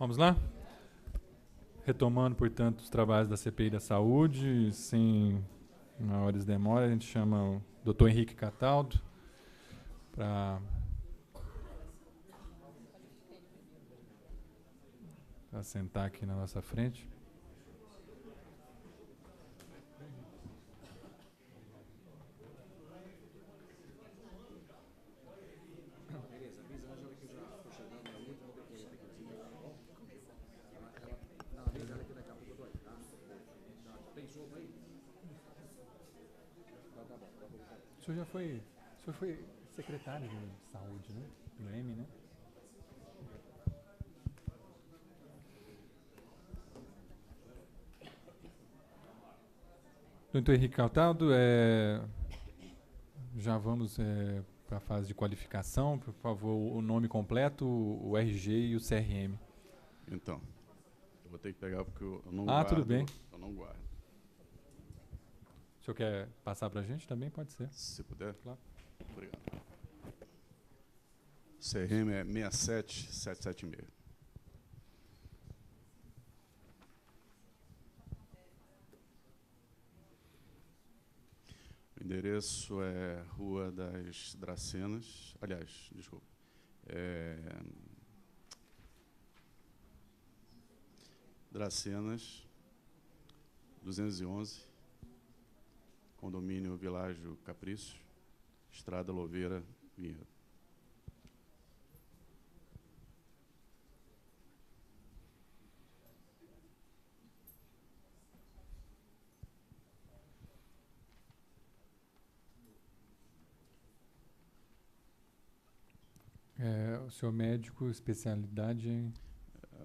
Vamos lá? Retomando, portanto, os trabalhos da CPI da Saúde, sem maiores demoras, a gente chama o Dr. Henrique Cataldo para sentar aqui na nossa frente. O senhor foi secretário de saúde, né? Do Leme, né? Doutor Henrique Cataldo, já vamos para a fase de qualificação. Por favor, o nome completo, o RG e o CRM. Então, eu vou ter que pegar porque eu não guardo. Tudo bem. Eu não guardo. O senhor quer passar para a gente? Também pode ser. Se puder. Claro. Obrigado. CRM é 67776. O endereço é Rua das Dracenas. Aliás, desculpa. Dracenas, 211, Condomínio Világio Caprício, Estrada Louveira, Vinhedo. O senhor médico, especialidade em...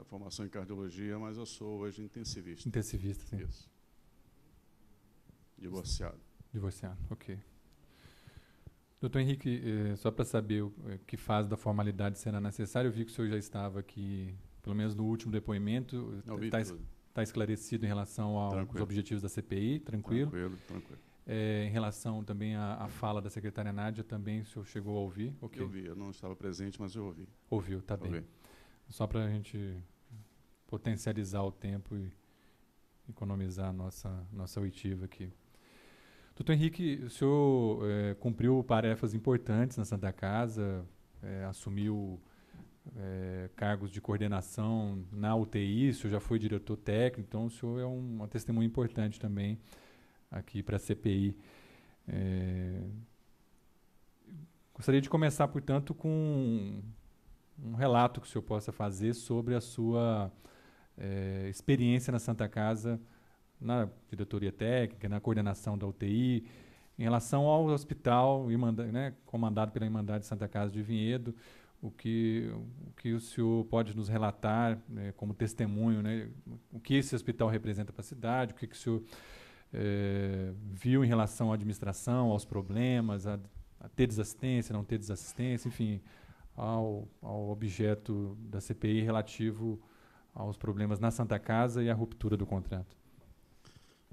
Formação em cardiologia, mas eu sou hoje intensivista. Intensivista, sim. Isso. Divorciado. Divorciado, ok. Doutor Henrique, só para saber o que fase da formalidade será necessário, eu vi que o senhor já estava aqui, pelo menos no último depoimento, está esclarecido em relação aos objetivos da CPI, tranquilo? Tranquilo. Em relação também à fala da secretária Nádia, também o senhor chegou a ouvir? Okay. Eu ouvi, eu não estava presente, mas eu ouvi. Ouviu, tá bem. Só para a gente potencializar o tempo e economizar a nossa oitiva aqui. Doutor Henrique, o senhor cumpriu tarefas importantes na Santa Casa, assumiu cargos de coordenação na UTI, o senhor já foi diretor técnico, então o senhor é uma testemunha importante também aqui para a CPI. Gostaria de começar, portanto, com um relato que o senhor possa fazer sobre a sua experiência na Santa Casa, na diretoria técnica, na coordenação da UTI, em relação ao hospital comandado pela Irmandade Santa Casa de Vinhedo, o que o senhor pode nos relatar como testemunho, né, o que esse hospital representa para a cidade, o que o senhor viu em relação à administração, aos problemas, a ter desassistência, não ter desassistência, enfim, ao objeto da CPI relativo aos problemas na Santa Casa e à ruptura do contrato.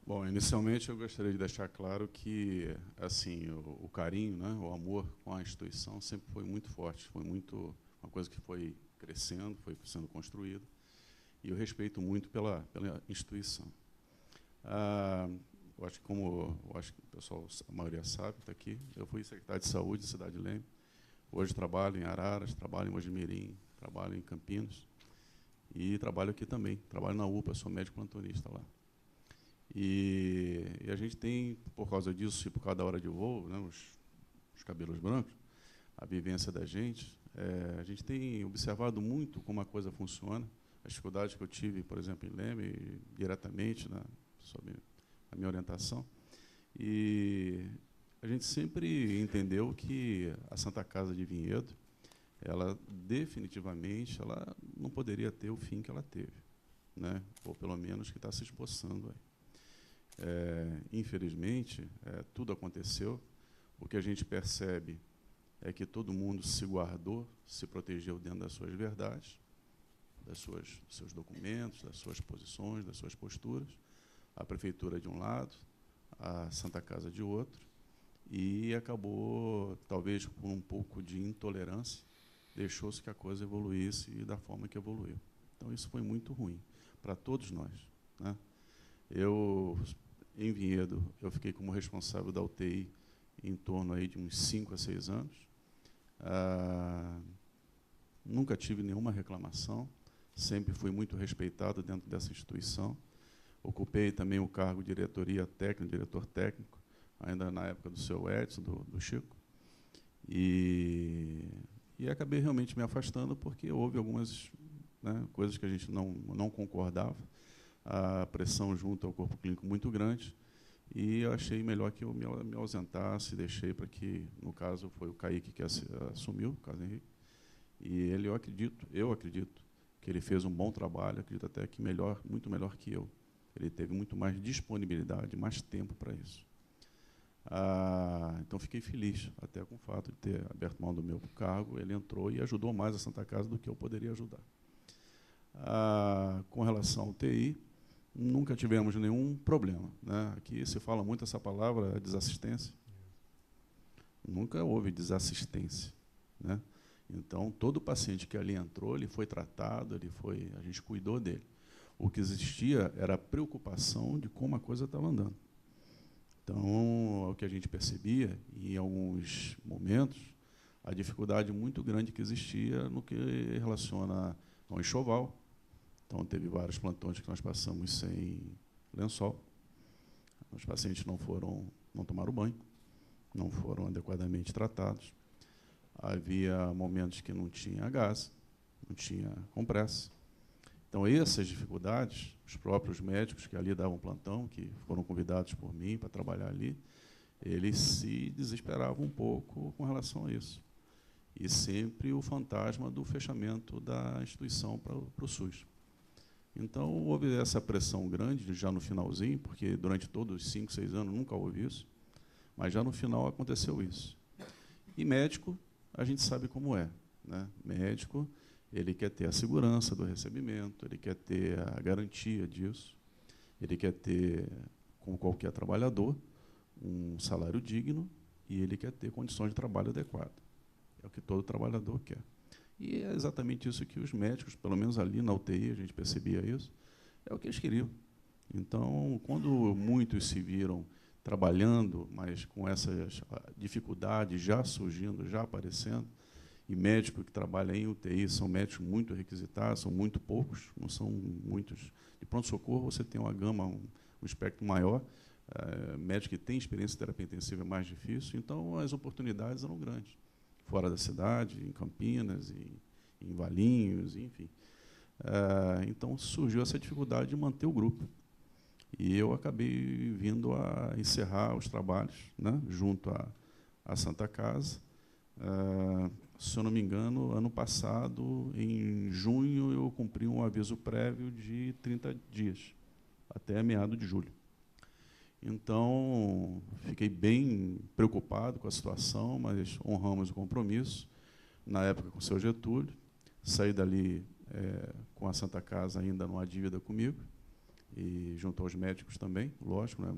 Bom, inicialmente eu gostaria de deixar claro que assim, o carinho, né, o amor com a instituição sempre foi muito forte, foi muito uma coisa que foi crescendo, foi sendo construída, e eu respeito muito pela instituição. Eu acho que o pessoal, a maioria sabe, está aqui, eu fui secretário de Saúde da cidade de Leme, hoje trabalho em Araras, trabalho em Mojimirim, trabalho em Campinas, e trabalho aqui também, trabalho na UPA, sou médico plantonista lá. E a gente tem, por causa disso, e por causa da hora de voo, né, os cabelos brancos, a vivência da gente, a gente tem observado muito como a coisa funciona, as dificuldades que eu tive, por exemplo, em Leme, diretamente, sob a minha orientação, e a gente sempre entendeu que a Santa Casa de Vinhedo, ela definitivamente ela não poderia ter o fim que ela teve, né, ou pelo menos que está se esboçando aí. Infelizmente, tudo aconteceu. O que a gente percebe é que todo mundo se guardou, se protegeu dentro das suas verdades, dos seus documentos, das suas posições, das suas posturas. A prefeitura de um lado, a Santa Casa de outro, e acabou, talvez por um pouco de intolerância, deixou-se que a coisa evoluísse da forma que evoluiu. Então, isso foi muito ruim para todos nós, né? Eu, em Vinhedo, eu fiquei como responsável da UTI em torno aí de uns 5 a 6 anos. Nunca tive nenhuma reclamação, sempre fui muito respeitado dentro dessa instituição. Ocupei também o cargo de diretoria técnica, diretor técnico, ainda na época do seu Edson, do Chico. E acabei realmente me afastando porque houve algumas, né, coisas que a gente não concordava, a pressão junto ao corpo clínico muito grande, e eu achei melhor que eu me ausentasse, deixei para que, no caso, foi o Kaique que assumiu, o caso Henrique, e ele, eu acredito que ele fez um bom trabalho, acredito até que muito melhor que eu. Ele teve muito mais disponibilidade, mais tempo para isso. Então, fiquei feliz até com o fato de ter aberto mão do meu cargo. Ele entrou e ajudou mais a Santa Casa do que eu poderia ajudar. Com relação ao TI, nunca tivemos nenhum problema, né? Aqui se fala muito essa palavra, desassistência. Nunca houve desassistência, né? Então, todo paciente que ali entrou, ele foi tratado, a gente cuidou dele. O que existia era a preocupação de como a coisa estava andando. Então, o que a gente percebia, em alguns momentos, a dificuldade muito grande que existia no que relaciona ao enxoval. Então, teve vários plantões que nós passamos sem lençol. Os pacientes não tomaram banho, não foram adequadamente tratados. Havia momentos que não tinha gás, não tinha compressa. Então, essas dificuldades, os próprios médicos que ali davam plantão, que foram convidados por mim para trabalhar ali, eles se desesperavam um pouco com relação a isso. E sempre o fantasma do fechamento da instituição para o SUS. Então, houve essa pressão grande, já no finalzinho, porque durante todos os 5, 6 anos nunca houve isso, mas já no final aconteceu isso. E médico, a gente sabe como é, né? Médico, ele quer ter a segurança do recebimento, ele quer ter a garantia disso, ele quer ter, como qualquer trabalhador, um salário digno e ele quer ter condições de trabalho adequadas. É o que todo trabalhador quer. E é exatamente isso que os médicos, pelo menos ali na UTI, a gente percebia isso, é o que eles queriam. Então, quando muitos se viram trabalhando, mas com essas dificuldades já surgindo, já aparecendo, e médicos que trabalham em UTI são médicos muito requisitados, são muito poucos, não são muitos. De pronto-socorro você tem uma gama, um espectro maior. Médico que tem experiência em terapia intensiva é mais difícil, então as oportunidades eram grandes. Fora da cidade, em Campinas, em Valinhos, enfim. Então surgiu essa dificuldade de manter o grupo. E eu acabei vindo a encerrar os trabalhos, né, junto à Santa Casa. Se eu não me engano, ano passado, em junho, eu cumpri um aviso prévio de 30 dias, até meados de julho. Então, fiquei bem preocupado com a situação, mas honramos o compromisso, na época com o seu Getúlio. Saí dali com a Santa Casa ainda numa dívida comigo, e junto aos médicos também, lógico, né?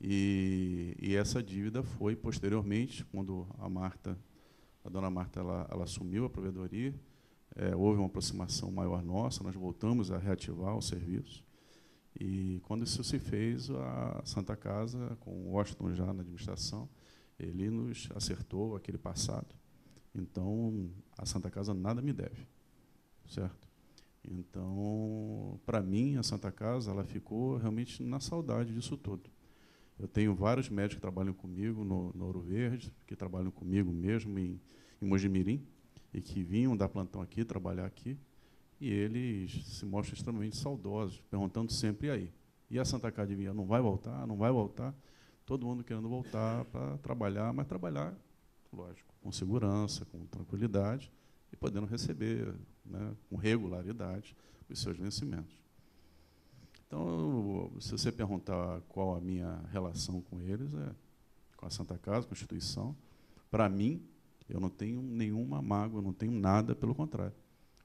E essa dívida foi, posteriormente, quando a dona Marta ela assumiu a provedoria, houve uma aproximação maior nossa, nós voltamos a reativar o serviço. E, quando isso se fez, a Santa Casa, com o Washington já na administração, ele nos acertou aquele passado. Então, a Santa Casa nada me deve, certo? Então, para mim, a Santa Casa ela ficou realmente na saudade disso tudo. Eu tenho vários médicos que trabalham comigo no Ouro Verde, que trabalham comigo mesmo em Mojimirim, e que vinham dar plantão aqui, trabalhar aqui, e eles se mostram extremamente saudosos, perguntando sempre, e aí? E a Santa Casa de Vinhedo, não vai voltar? Não vai voltar? Todo mundo querendo voltar para trabalhar, mas trabalhar, lógico, com segurança, com tranquilidade, e podendo receber, né, com regularidade os seus vencimentos. Então, se você perguntar qual a minha relação com eles, com a Santa Casa, com a instituição, para mim, eu não tenho nenhuma mágoa, não tenho nada, pelo contrário.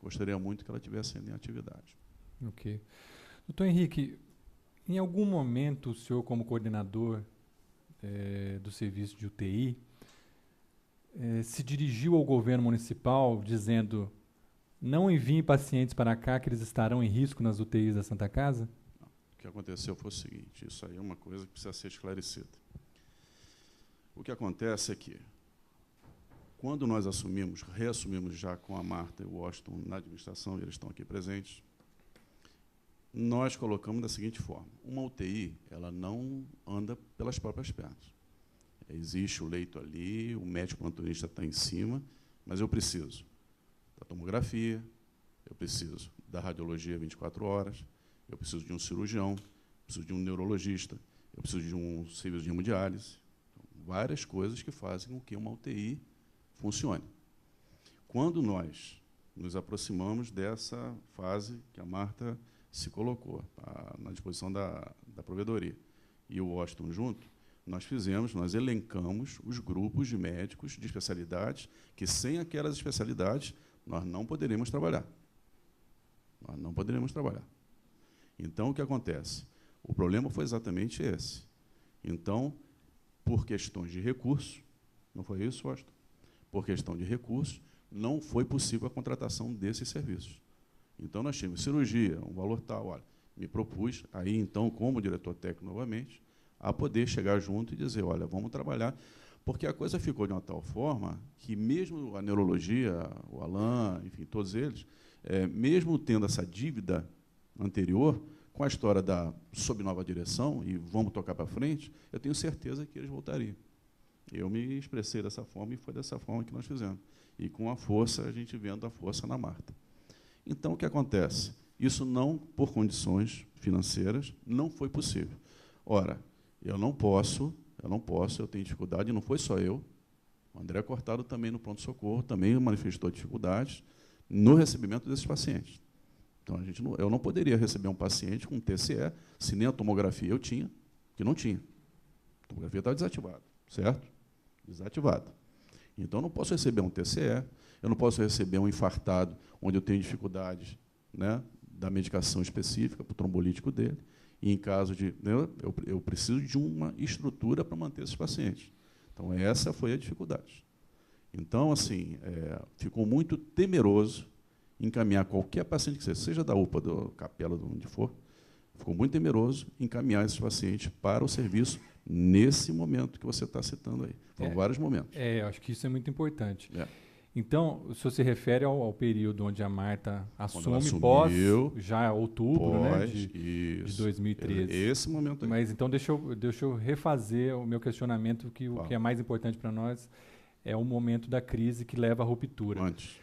Gostaria muito que ela estivesse em atividade. Ok. Doutor Henrique, em algum momento o senhor, como coordenador do serviço de UTI, se dirigiu ao governo municipal dizendo: não enviem pacientes para cá que eles estarão em risco nas UTIs da Santa Casa? O que aconteceu foi o seguinte, isso aí é uma coisa que precisa ser esclarecida. O que acontece é que, quando nós reassumimos já com a Marta e o Washington na administração, e eles estão aqui presentes, nós colocamos da seguinte forma: uma UTI, ela não anda pelas próprias pernas. Existe o leito ali, o médico plantonista está em cima, mas eu preciso da tomografia, eu preciso da radiologia 24 horas, eu preciso de um cirurgião, eu preciso de um neurologista, eu preciso de um serviço de hemodiálise. Várias coisas que fazem com que uma UTI funcione. Quando nós nos aproximamos dessa fase que a Marta se colocou na disposição da provedoria e o Washington junto, nós elencamos os grupos de médicos de especialidades que, sem aquelas especialidades, nós não poderíamos trabalhar. Nós não poderíamos trabalhar. Então, o que acontece? O problema foi exatamente esse. Então, por questões de recursos, não foi isso, Washington? Por questão de recursos, não foi possível a contratação desses serviços. Então, nós tínhamos cirurgia, um valor tal. Olha, me propus, aí, então, como diretor técnico novamente, a poder chegar junto e dizer, olha, vamos trabalhar, porque a coisa ficou de uma tal forma que, mesmo a neurologia, o Alain, enfim, todos eles, mesmo tendo essa dívida anterior, com a história sob nova direção, e vamos tocar para frente, eu tenho certeza que eles voltariam. Eu me expressei dessa forma, e foi dessa forma que nós fizemos. E com a força, a gente vendo a força na Marta. Então, o que acontece? Isso não, por condições financeiras, não foi possível. Ora, eu tenho dificuldade, e não foi só eu, o André Cortado também no pronto-socorro, também manifestou dificuldades no recebimento desses pacientes. Então, eu não poderia receber um paciente com TCE, se nem a tomografia eu tinha, que não tinha. A tomografia estava desativada, certo? Desativada. Então, eu não posso receber um TCE, eu não posso receber um infartado, onde eu tenho dificuldades, né, da medicação específica para o trombolítico dele, e, em caso de... Eu preciso de uma estrutura para manter esses pacientes. Então, essa foi a dificuldade. Então, assim, ficou muito temeroso encaminhar qualquer paciente que seja da UPA, da Capela, de onde for, ficou muito temeroso encaminhar esses pacientes para o serviço nesse momento que você está citando aí. Foram vários momentos. Eu acho que isso é muito importante. Então, o senhor se refere ao período onde a Marta assume pós, já outubro, né, de 2013. Esse momento aí. Mas então deixa eu refazer o meu questionamento, que o que é mais importante para nós é o momento da crise que leva à ruptura. Antes.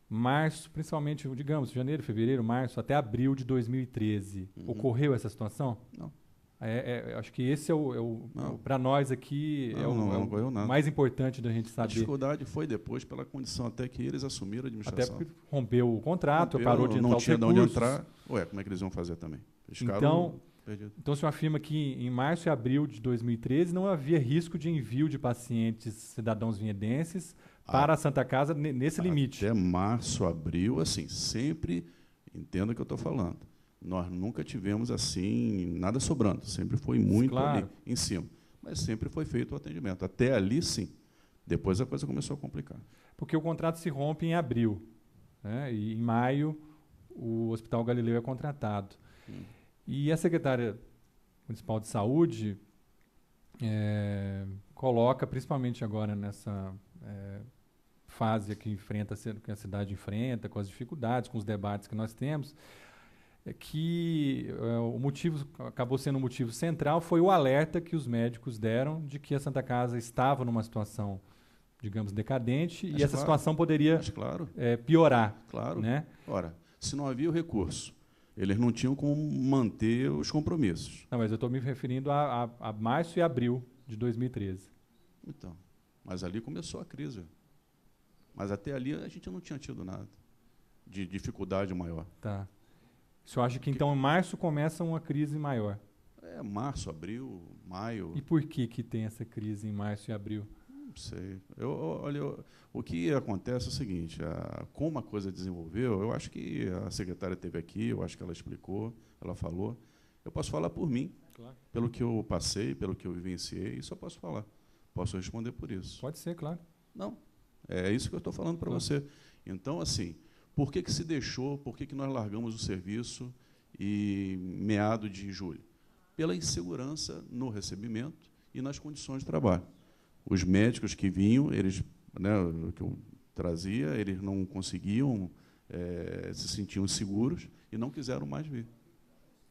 Março, principalmente, digamos, janeiro, fevereiro, março, até abril de 2013. Ocorreu essa situação? Não. Acho que esse para nós aqui, o mais importante da gente saber. A dificuldade foi depois pela condição até que eles assumiram a administração. Até porque rompeu o contrato, parou de entrar não os tinha de recursos. onde entrar. Como é que eles iam fazer também? Então, o senhor afirma que em março e abril de 2013 não havia risco de envio de pacientes cidadãos vinhedenses para a Santa Casa nesse limite. Até março, abril, assim, sempre, entenda o que eu estou falando. Nós nunca tivemos, assim, nada sobrando. Sempre foi muito ali em cima. Mas sempre foi feito o atendimento. Até ali, sim. Depois a coisa começou a complicar. Porque o contrato se rompe em abril, né? E em maio o Hospital Galileu é contratado. E a secretária municipal de saúde coloca, principalmente agora nessa fase que a cidade enfrenta, com as dificuldades, com os debates que nós temos, que o motivo acabou sendo um motivo central foi o alerta que os médicos deram de que a Santa Casa estava numa situação, digamos, decadente, e essa situação poderia piorar. Claro. Né? Ora, se não havia o recurso, eles não tinham como manter os compromissos. Não, mas eu estou me referindo a março e abril de 2013. Então, mas ali começou a crise. Mas até ali a gente não tinha tido nada de dificuldade maior. Tá. O senhor acha que então em março começa uma crise maior? Março, abril, maio. E por que tem essa crise em março e abril? Não sei. O que acontece é o seguinte, como a coisa desenvolveu, eu acho que a secretária esteve aqui, eu acho que ela explicou, ela falou. Eu posso falar por mim, pelo que eu passei, pelo que eu vivenciei, isso eu posso falar. Posso responder por isso. Pode ser, claro. Não, é isso que eu estou falando para você. Então, assim, Por que se deixou, por que nós largamos o serviço em meado de julho? Pela insegurança no recebimento e nas condições de trabalho. Os médicos que vinham, eles, né, que eu trazia, eles não conseguiam, se sentiam seguros e não quiseram mais vir.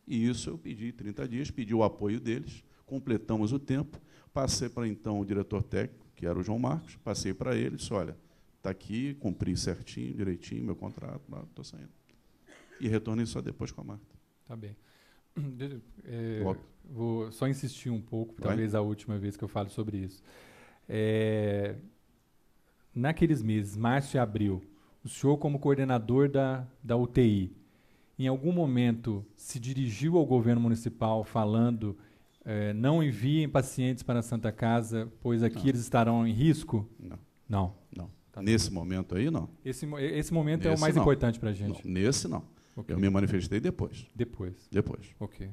E isso eu pedi 30 dias, pedi o apoio deles, completamos o tempo, passei para, então, o diretor técnico, que era o João Marcos, passei para ele, disse, olha, está aqui, cumpri certinho, direitinho, meu contrato, estou saindo. E retornei só depois com a Marta. Tá bem. Vou só insistir um pouco, talvez a última vez que eu falo sobre isso. Naqueles meses, março e abril, o senhor, como coordenador da UTI, em algum momento se dirigiu ao governo municipal falando não enviem pacientes para a Santa Casa, pois aqui eles estarão em risco? Não. Tá. Nesse momento aí, não. Esse momento é o mais importante para a gente. Não, nesse, não. Okay. Eu me manifestei depois. Depois. Ok.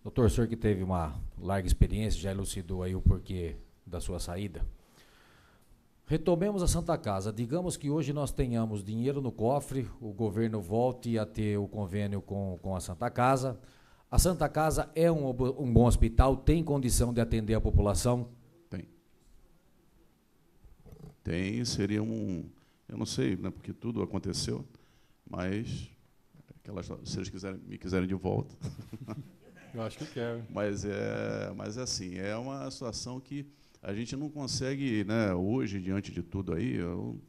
Doutor, o senhor que teve uma larga experiência, já elucidou aí o porquê da sua saída. Retomemos a Santa Casa. Digamos que hoje nós tenhamos dinheiro no cofre, o governo volte a ter o convênio com a Santa Casa. A Santa Casa é um bom hospital, tem condição de atender a população? Tem, seria eu não sei, né, porque tudo aconteceu, mas se eles me quiserem de volta. Eu acho que quero. Mas assim, é uma situação que a gente não consegue, né, hoje, diante de tudo aí, eu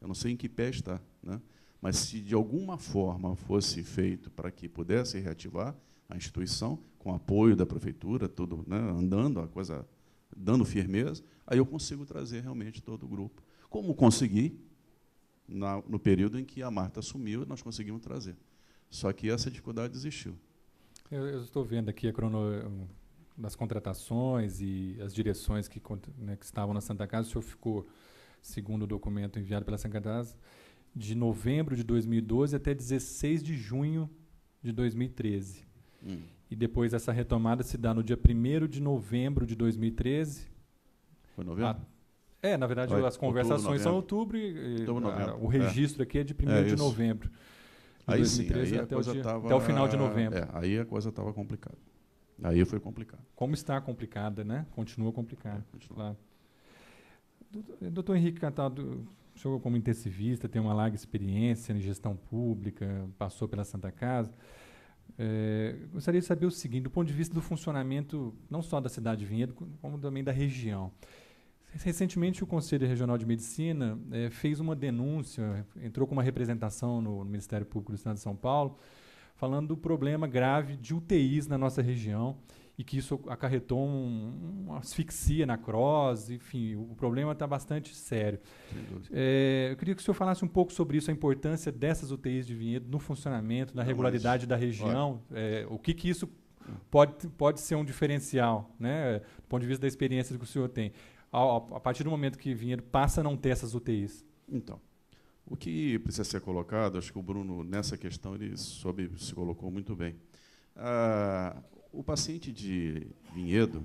não sei em que pé está, né, mas se de alguma forma fosse feito para que pudesse reativar a instituição, com apoio da prefeitura, tudo, né, andando, a coisa dando firmeza, aí eu consigo trazer realmente todo o grupo. Como consegui no período em que a Marta assumiu, nós conseguimos trazer. Só que essa dificuldade existiu. Eu estou vendo aqui a das contratações e as direções que estavam na Santa Casa. O senhor ficou, segundo o documento enviado pela Santa Casa, de novembro de 2012 até 16 de junho de 2013. E depois essa retomada se dá no dia 1º de novembro de 2013. Foi novembro? Na verdade, as conversações são em outubro e o registro aqui é de 1º de novembro. Aí sim, aí até o final de novembro. Aí a coisa estava complicada. Aí foi complicado. Como está complicada, né? Continua complicada. Claro. Doutor Henrique Cataldo, o senhor como intensivista, tem uma larga experiência em gestão pública, passou pela Santa Casa. Gostaria de saber o seguinte, do ponto de vista do funcionamento, não só da cidade de Vinhedo, como também da região. Recentemente, o Conselho Regional de Medicina fez uma denúncia, entrou com uma representação no Ministério Público do Estado de São Paulo, falando do problema grave de UTIs na nossa região e que isso acarretou uma asfixia na CROSS, enfim, o problema está bastante sério. Eu queria que o senhor falasse um pouco sobre isso, a importância dessas UTIs de Vinhedo no funcionamento, na regularidade da região, o que isso pode ser um diferencial, né, do ponto de vista da experiência que o senhor tem. A partir do momento que Vinhedo passa a não ter essas UTIs? Então, o que precisa ser colocado, acho que o Bruno, nessa questão, ele se colocou muito bem. O paciente de Vinhedo,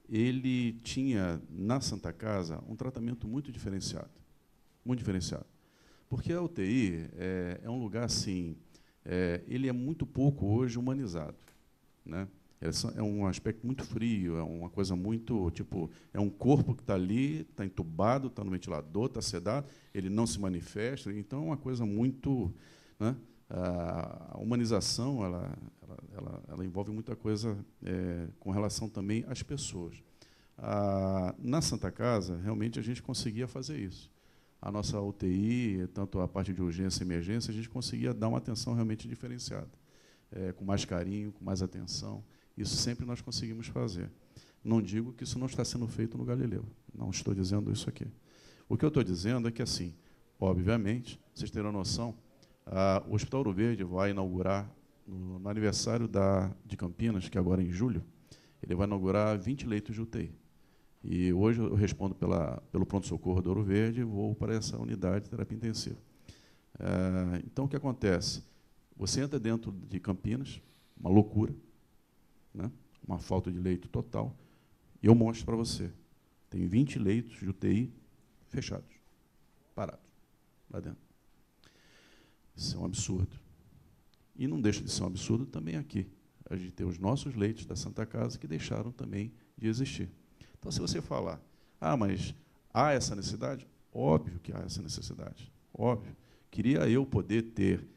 ele tinha, na Santa Casa, um tratamento muito diferenciado. Muito diferenciado. Porque a UTI é um lugar, assim, ele é muito pouco, hoje, humanizado, né? É um aspecto muito frio, é uma coisa muito, tipo, é um corpo que está ali, está entubado, está no ventilador, está sedado, ele não se manifesta, então é uma coisa muito, né? A humanização, ela envolve muita coisa com relação também às pessoas. Na Santa Casa, realmente, a gente conseguia fazer isso. A nossa UTI, tanto a parte de urgência e emergência, a gente conseguia dar uma atenção realmente diferenciada, com mais carinho, com mais atenção. Isso sempre nós conseguimos fazer. Não digo que isso não está sendo feito no Galileu. Não estou dizendo isso aqui. O que eu estou dizendo é que, assim, obviamente, vocês terão noção, o Hospital Ouro Verde vai inaugurar, no aniversário de Campinas, que agora é em julho, ele vai inaugurar 20 leitos de UTI. E hoje eu respondo pelo pronto-socorro do Ouro Verde e vou para essa unidade de terapia intensiva. Então, o que acontece? Você entra dentro de Campinas, uma loucura, né? Uma falta de leito total, e eu mostro para você. Tem 20 leitos de UTI fechados, parados. lá dentro. Isso é um absurdo. E não deixa de ser um absurdo também aqui. A gente tem os nossos leitos da Santa Casa que deixaram também de existir. Então, se você falar, mas há essa necessidade? Óbvio que há essa necessidade. Óbvio. Queria eu poder ter,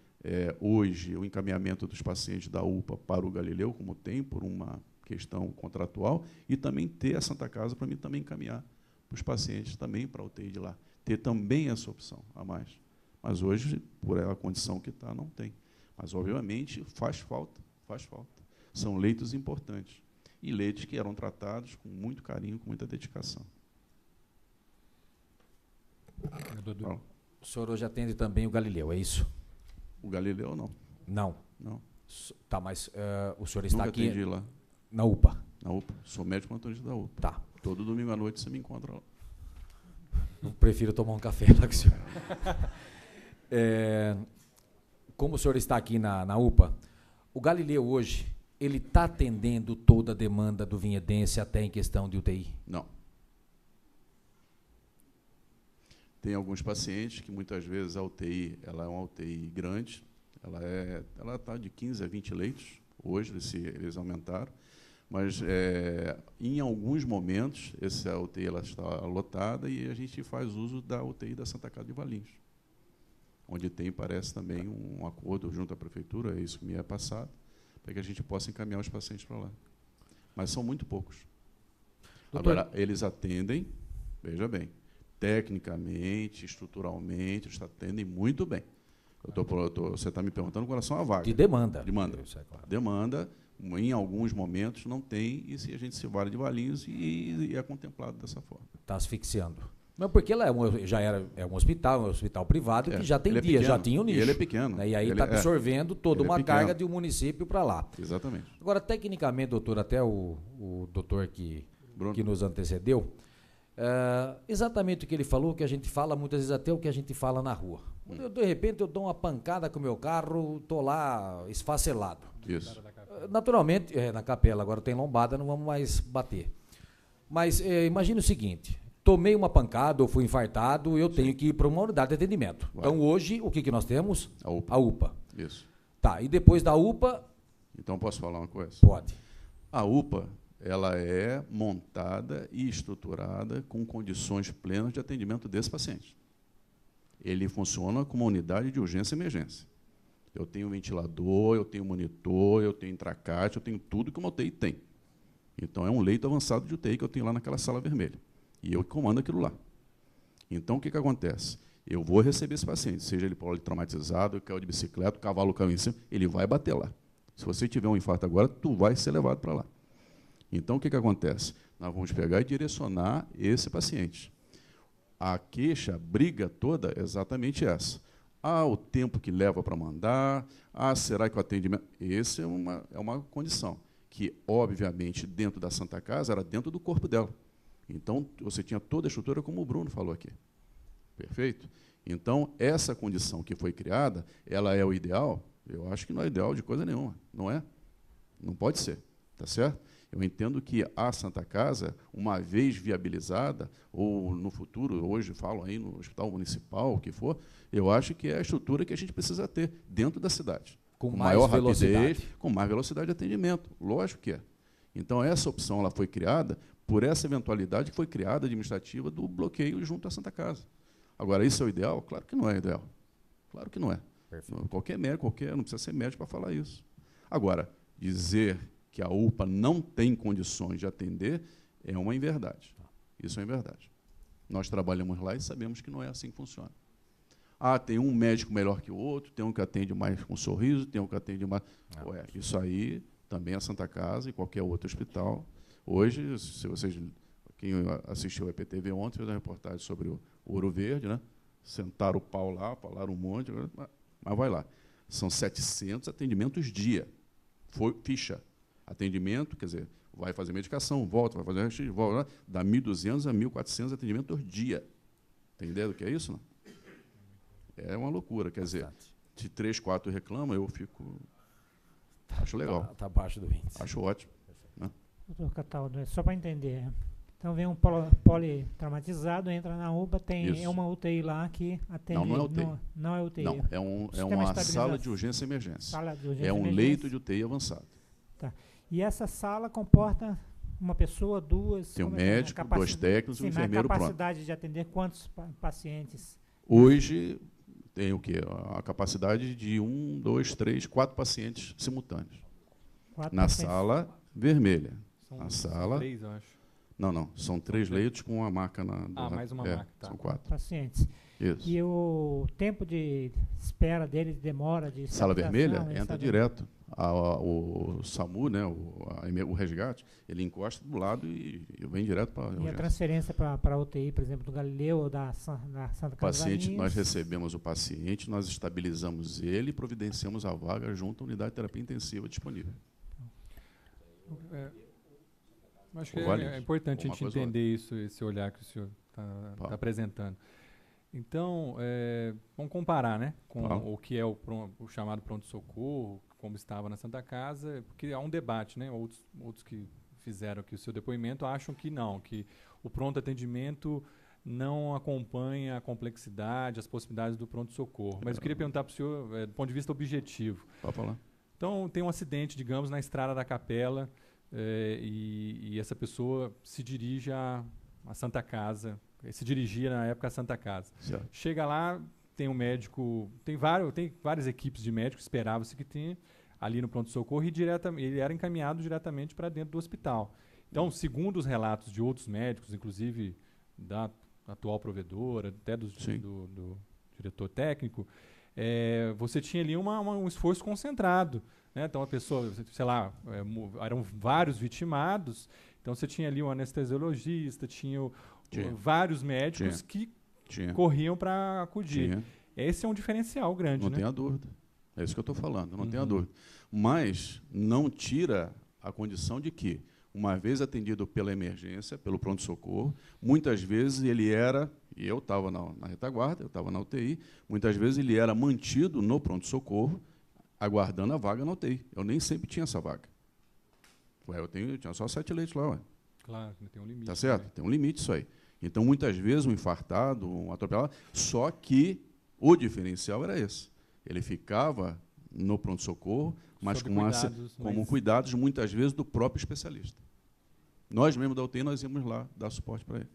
hoje, o encaminhamento dos pacientes da UPA para o Galileu, como tem, por uma questão contratual, e também ter a Santa Casa para mim também encaminhar os pacientes também para a UTI de lá. Ter também essa opção a mais. Mas hoje, por a condição que está, não tem. Mas, obviamente, faz falta, faz falta. São leitos importantes. E leitos que eram tratados com muito carinho, com muita dedicação. O senhor hoje atende também o Galileu, é isso? O Galileu, não. Não. Não. Tá, mas o senhor está Nunca aqui atendi lá. na UPA? Na UPA. Sou médico plantonista da UPA. Tá. Todo domingo à noite você me encontra lá. Eu prefiro tomar um café lá com o senhor. Como o senhor está aqui na UPA, o Galileu hoje, ele está atendendo toda a demanda do vinhedense até em questão de UTI? Não. Tem alguns pacientes que muitas vezes a UTI, ela é uma UTI grande, ela está de 15 a 20 leitos, hoje eles aumentaram, mas em alguns momentos essa UTI ela está lotada e a gente faz uso da UTI da Santa Casa de Valinhos, onde tem, parece, também um acordo junto à prefeitura, é isso que me é passado, para que a gente possa encaminhar os pacientes para lá. Mas são muito poucos. Doutor, agora, eles atendem, veja bem, tecnicamente, estruturalmente, eles atendem muito bem. Você está me perguntando com relação à vaga. de demanda. Demanda. Isso é claro. Demanda, em alguns momentos, não tem, e se a gente se vale de Valinhos e é contemplado dessa forma. Está asfixiando. Mas porque ela já é um hospital privado que já ele é atendia, pequeno, já tinha o nicho. e ele é pequeno. Né? E aí Ele está absorvendo toda ele é uma pequeno. carga de um município para lá. Exatamente. Agora, tecnicamente, doutor, até o doutor que Bruno. nos antecedeu, exatamente o que ele falou, que a gente fala muitas vezes até o que a gente fala na rua. De repente eu dou uma pancada com o meu carro, estou lá esfacelado. Isso. Naturalmente, na capela, agora tem lombada, não vamos mais bater. Mas imagine o seguinte, tomei uma pancada ou fui infartado, eu tenho que ir para uma unidade de atendimento. Vai. Então hoje, o que nós temos? A UPA. A UPA. Isso. Tá, e depois da UPA, Então, posso falar uma coisa? pode. A UPA, ela é montada e estruturada com condições plenas de atendimento desse paciente. Ele funciona como uma unidade de urgência e emergência. Eu tenho ventilador, eu tenho monitor, eu tenho intracate, eu tenho tudo que uma UTI tem. Então, é um leito avançado de UTI que eu tenho lá naquela sala vermelha. E eu que comando aquilo lá. Então, o que acontece? Eu vou receber esse paciente, seja ele politraumatizado, caiu de bicicleta, o cavalo caiu em cima, ele vai bater lá. Se você tiver um infarto agora, tu vai ser levado para lá. Então, o que acontece? Nós vamos pegar e direcionar esse paciente. A queixa, a briga toda é exatamente essa. O tempo que leva para mandar, será que o atendimento... Essa é uma condição que, obviamente, dentro da Santa Casa, era dentro do corpo dela. Então, você tinha toda a estrutura, como o Bruno falou aqui. Perfeito? Então, essa condição que foi criada, ela é o ideal? Eu acho que não é ideal de coisa nenhuma. Não é? Não pode ser. Tá certo? Eu entendo que a Santa Casa, uma vez viabilizada, ou no futuro, hoje falo aí no Hospital Municipal, o que for, eu acho que é a estrutura que a gente precisa ter dentro da cidade. Com mais maior velocidade. rapidez, com mais velocidade de atendimento. Lógico que é. Então, essa opção ela foi criada por essa eventualidade que foi criada administrativa do bloqueio junto à Santa Casa. Agora, isso é o ideal? Claro que não é ideal. Claro que não é. Perfeito. Qualquer médico, não precisa ser médico para falar isso. Agora, dizer que a UPA não tem condições de atender é uma inverdade. Isso é inverdade. Nós trabalhamos lá e sabemos que não é assim que funciona. Tem um médico melhor que o outro, tem um que atende mais com sorriso, tem um que atende mais... Isso aí também é a Santa Casa e qualquer outro hospital. Hoje, se vocês... Quem assistiu ao EPTV ontem fez uma reportagem sobre o Ouro Verde, né? Sentaram o pau lá, falaram um monte, mas vai lá. São 700 atendimentos dia. Foi ficha. Atendimento, quer dizer, vai fazer medicação, volta, vai fazer raio-x, volta, dá 1.200 a 1.400 atendimentos por dia. Tem ideia do que é isso? Não? É uma loucura, quer dizer, se 3, 4 reclamam, eu fico... Acho legal. Está abaixo do índice. Acho ótimo. Né? Doutor Cataldo, só para entender, Então vem um politraumatizado, entra na UPA, tem uma UTI lá que atende. Não é UTI. Não é UTI. Não, é uma sala de urgência e emergência. É um leito de UTI avançado. Tá. E essa sala comporta uma pessoa, duas? Tem um médico, 2 técnicos e um enfermeiro pronto. A capacidade de atender quantos pacientes? Hoje tem o quê? A capacidade de 1, 2, 3, 4 pacientes simultâneos. 4 na pacientes. Sala vermelha. São sala... 3, eu acho. Não. São 3 leitos com uma maca na... mais uma maca. Tá. São 4. Pacientes. Isso. E o tempo de espera dele, demora de Sala vermelha, entra sabe? direto. O SAMU, né, o resgate, ele encosta do lado e vem direto para a urgência. E a transferência para a UTI, por exemplo, do Galileu ou da Santa Casa paciente, nós recebemos o paciente, nós estabilizamos ele e providenciamos a vaga junto à unidade de terapia intensiva disponível. Acho que é importante a gente entender isso, esse olhar que o senhor está apresentando. Então, vamos comparar, né, com o que é o chamado pronto-socorro, como estava na Santa Casa, porque há um debate, né, outros que fizeram aqui o seu depoimento acham que não, que o pronto-atendimento não acompanha a complexidade, as possibilidades do pronto-socorro. Mas eu queria perguntar para o senhor, do ponto de vista objetivo. Pode falar. Então, tem um acidente, digamos, na estrada da Capela, e essa pessoa se dirige à Santa Casa, se dirigia na época à Santa Casa. Certo. Chega lá, tem um médico, tem várias equipes de médicos, esperava-se que tenha ali no pronto-socorro, e ele era encaminhado diretamente para dentro do hospital. Então, segundo os relatos de outros médicos, inclusive da atual provedora, até do diretor técnico, você tinha ali um esforço concentrado. Né? Então, a pessoa, sei lá, eram vários vitimados, então você tinha ali um anestesiologista, vários médicos que corriam para acudir. Esse é um diferencial grande. Não tenha dúvida. É isso que eu estou falando, não tenha dúvida. Mas não tira a condição de que, uma vez atendido pela emergência, pelo pronto-socorro, muitas vezes ele era, e eu estava na retaguarda, eu estava na UTI, muitas vezes ele era mantido no pronto-socorro, aguardando a vaga na UTI. Eu nem sempre tinha essa vaga. Eu tinha só 7 leitos lá. Claro, tem um limite. Tá certo? Tem um limite isso aí. Então, muitas vezes, um infartado, um atropelado, só que o diferencial era esse. Ele ficava no pronto-socorro, mas com cuidados, muitas vezes, do próprio especialista. Nós, mesmo da UTI, nós íamos lá dar suporte para ele.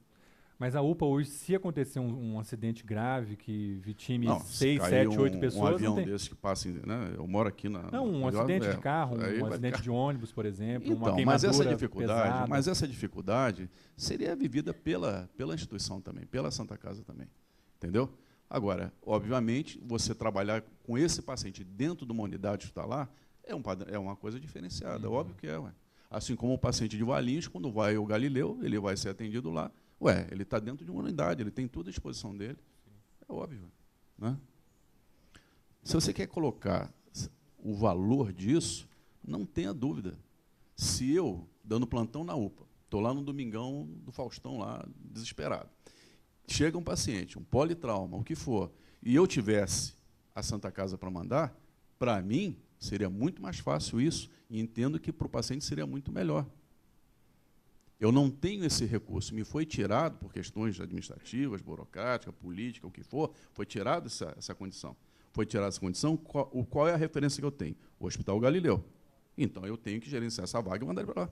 Mas a UPA hoje, se acontecer um acidente grave que vitime 6, 7, 8 pessoas... Um avião desse que passa... Né? Eu moro aqui na... Não, um acidente de carro, um acidente de ônibus, por exemplo, uma queimadura mas essa dificuldade seria vivida pela instituição também, pela Santa Casa também. Entendeu? Agora, obviamente, você trabalhar com esse paciente dentro de uma unidade hospitalar é uma coisa diferenciada, óbvio que é. Ué. Assim como o paciente de Valinhos, quando vai ao Galileu, ele vai ser atendido lá. Ele está dentro de uma unidade, ele tem tudo à disposição dele. É óbvio. Né? Se você quer colocar o valor disso, não tenha dúvida. Se eu, dando plantão na UPA, estou lá no domingão do Faustão, lá, desesperado, chega um paciente, um politrauma, o que for, e eu tivesse a Santa Casa para mandar, para mim, seria muito mais fácil isso, e entendo que para o paciente seria muito melhor. Eu não tenho esse recurso, me foi tirado por questões administrativas, burocráticas, políticas, o que for, foi tirada essa condição. Foi tirada essa condição, qual é a referência que eu tenho? O Hospital Galileu. Então, eu tenho que gerenciar essa vaga e mandar ele para lá.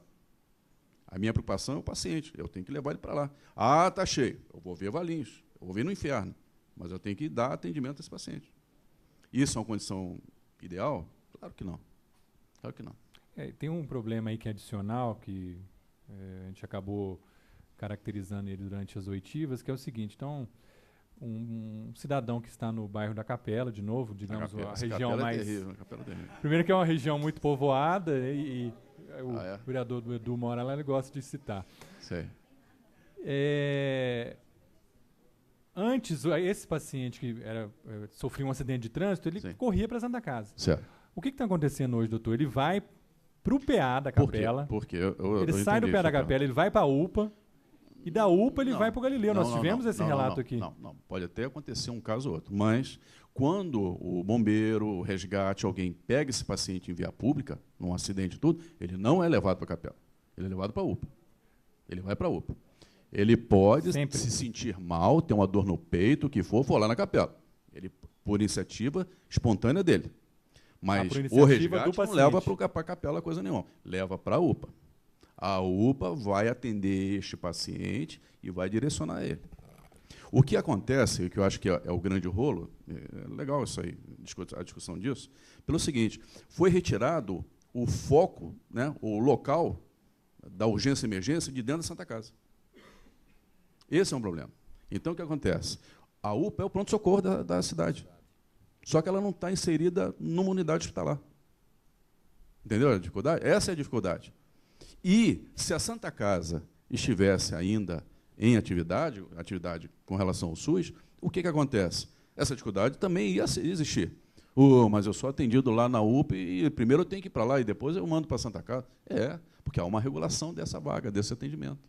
A minha preocupação é o paciente, eu tenho que levar ele para lá. Ah, está cheio, eu vou ver Valinhos, eu vou ver no inferno, mas eu tenho que dar atendimento a esse paciente. Isso é uma condição ideal? Claro que não. Claro que não. Tem um problema aí que é adicional, que a gente acabou caracterizando ele durante as oitivas, que é o seguinte: então, um cidadão que está no bairro da Capela, de novo, digamos, a região mais... Primeiro que é uma região muito povoada, e o vereador do Edu mora lá, ele gosta de citar. Sei. Antes, esse paciente que sofreu um acidente de trânsito, ele corria para a Santa Casa. Certo. O que está acontecendo hoje, doutor? Ele vai para o PA da Capela. Por quê? Ele sai do PA da Capela, ele vai para a UPA, e da UPA ele vai para o Galileu. Nós tivemos esse relato aqui. Não. Pode até acontecer um caso ou outro, mas quando o bombeiro, o resgate, alguém pega esse paciente em via pública, num acidente e tudo, ele não é levado para a Capela. Ele é levado para a UPA. Ele vai para a UPA. Ele pode Sempre. se sentir mal, ter uma dor no peito, o que for lá na capela. Ele, por iniciativa espontânea dele. Mas por o iniciativa resgate do não leva paciente. para a capela coisa nenhuma, leva para a UPA. A UPA vai atender este paciente e vai direcionar ele. O que acontece, e que eu acho que é o grande rolo, é legal isso aí, a discussão disso, pelo seguinte, foi retirado o foco, né, o local da urgência e emergência de dentro da Santa Casa. Esse é um problema. Então, o que acontece? A UPA é o pronto-socorro da cidade. Só que ela não está inserida numa unidade hospitalar. Entendeu a dificuldade? Essa é a dificuldade. E, se a Santa Casa estivesse ainda em atividade com relação ao SUS, o que acontece? Essa dificuldade também ia existir. Mas eu sou atendido lá na UPA e primeiro eu tenho que ir para lá e depois eu mando para a Santa Casa. Porque há uma regulação dessa vaga, desse atendimento.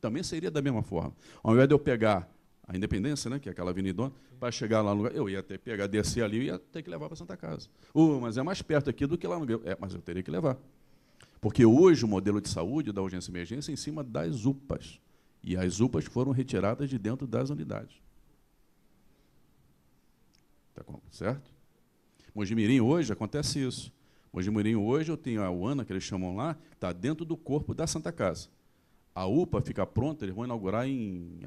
Também seria da mesma forma. Ao invés de eu pegar a Independência, né, que é aquela avenidona, para chegar lá no lugar, eu ia ter que pegar, descer ali e ia ter que levar para a Santa Casa. Mas é mais perto aqui do que lá no... mas eu teria que levar. Porque hoje o modelo de saúde da urgência e emergência é em cima das UPAs. E as UPAs foram retiradas de dentro das unidades. Tá certo? Mojimirim hoje acontece isso. Mojimirim hoje eu tenho a UANA, que eles chamam lá, está dentro do corpo da Santa Casa. A UPA fica pronta, eles vão inaugurar em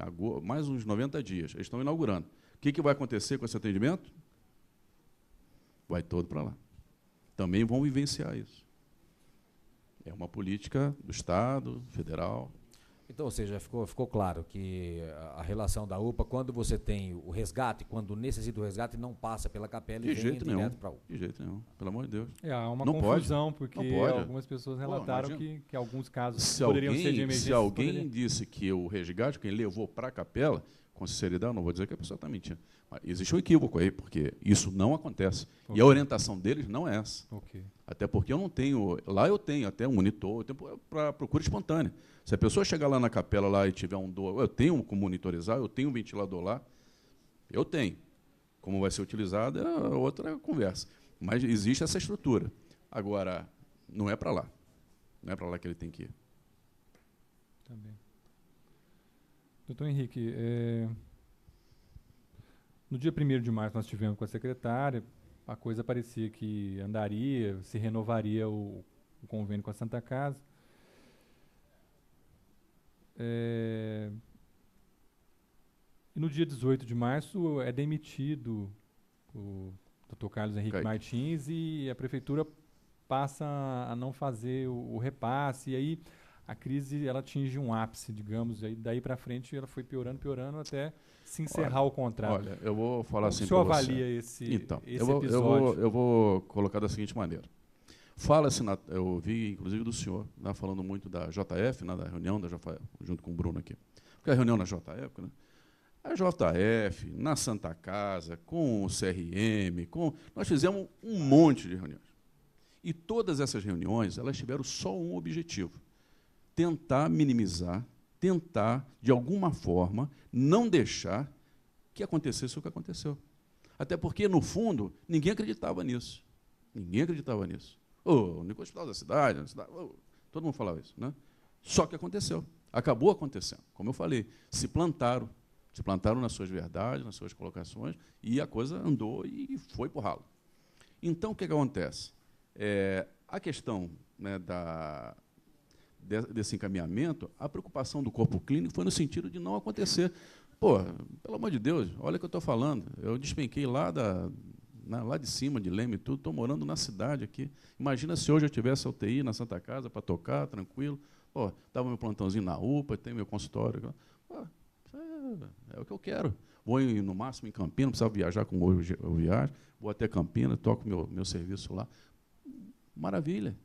mais uns 90 dias. Eles estão inaugurando. O que vai acontecer com esse atendimento? Vai todo para lá. Também vão vivenciar isso. É uma política do Estado, federal. Então, ou seja, ficou claro que a relação da UPA, quando você tem o resgate, quando necessita o resgate, não passa pela capela e vem direto para a UPA. De jeito nenhum, pelo amor de Deus. Há uma não confusão, pode. porque algumas pessoas relataram que alguns casos poderiam ser de emergência. Se alguém disse que o resgate, quem levou para a capela, com sinceridade, não vou dizer que a pessoa está mentindo. Mas existe um equívoco aí, porque isso não acontece. Okay. E a orientação deles não é essa. Okay. Até porque eu não tenho... Lá eu tenho até um monitor, eu tenho para procura espontânea. Se a pessoa chegar lá na capela lá e tiver um dor, eu tenho como monitorizar, eu tenho um ventilador lá, eu tenho. Como vai ser utilizado é outra conversa. Mas existe essa estrutura. Agora, não é para lá. Não é para lá que ele tem que ir. Também. Doutor Henrique, no dia 1º de março nós tivemos com a secretária, a coisa parecia que andaria, se renovaria o convênio com a Santa Casa. E no dia 18 de março é demitido o Dr. Carlos Henrique Martins e a prefeitura passa a não fazer o repasse, e aí a crise ela atinge um ápice, digamos, e daí para frente ela foi piorando até se encerrar o contrato. Olha, eu vou falar assim para você. O senhor avalia esse episódio? Eu vou colocar da seguinte maneira. Fala-se, eu vi, inclusive, do senhor, falando muito da JF, da reunião da JF, junto com o Bruno aqui. Porque a reunião na JF, a JF, na Santa Casa, com o CRM, nós fizemos um monte de reuniões. E todas essas reuniões, elas tiveram só um objetivo: tentar minimizar, tentar, de alguma forma, não deixar que acontecesse o que aconteceu. Até porque, no fundo, ninguém acreditava nisso. Ninguém acreditava nisso. O único hospital da cidade, todo mundo falava isso, né? Só que aconteceu. Acabou acontecendo. Como eu falei, se plantaram nas suas verdades, nas suas colocações, e a coisa andou e foi para o ralo. Então, o que acontece? A questão, né, desse encaminhamento, a preocupação do corpo clínico foi no sentido de não acontecer. Pelo amor de Deus, olha o que eu estou falando. Eu despenquei lá de cima, de Leme e tudo, estou morando na cidade aqui. Imagina se hoje eu tivesse a UTI na Santa Casa para tocar, tranquilo. Dava meu plantãozinho na UPA, tem meu consultório. É o que eu quero. Vou, no máximo, em Campinas, não precisava viajar como hoje eu viajo. Vou até Campinas, toco meu serviço lá. Maravilha.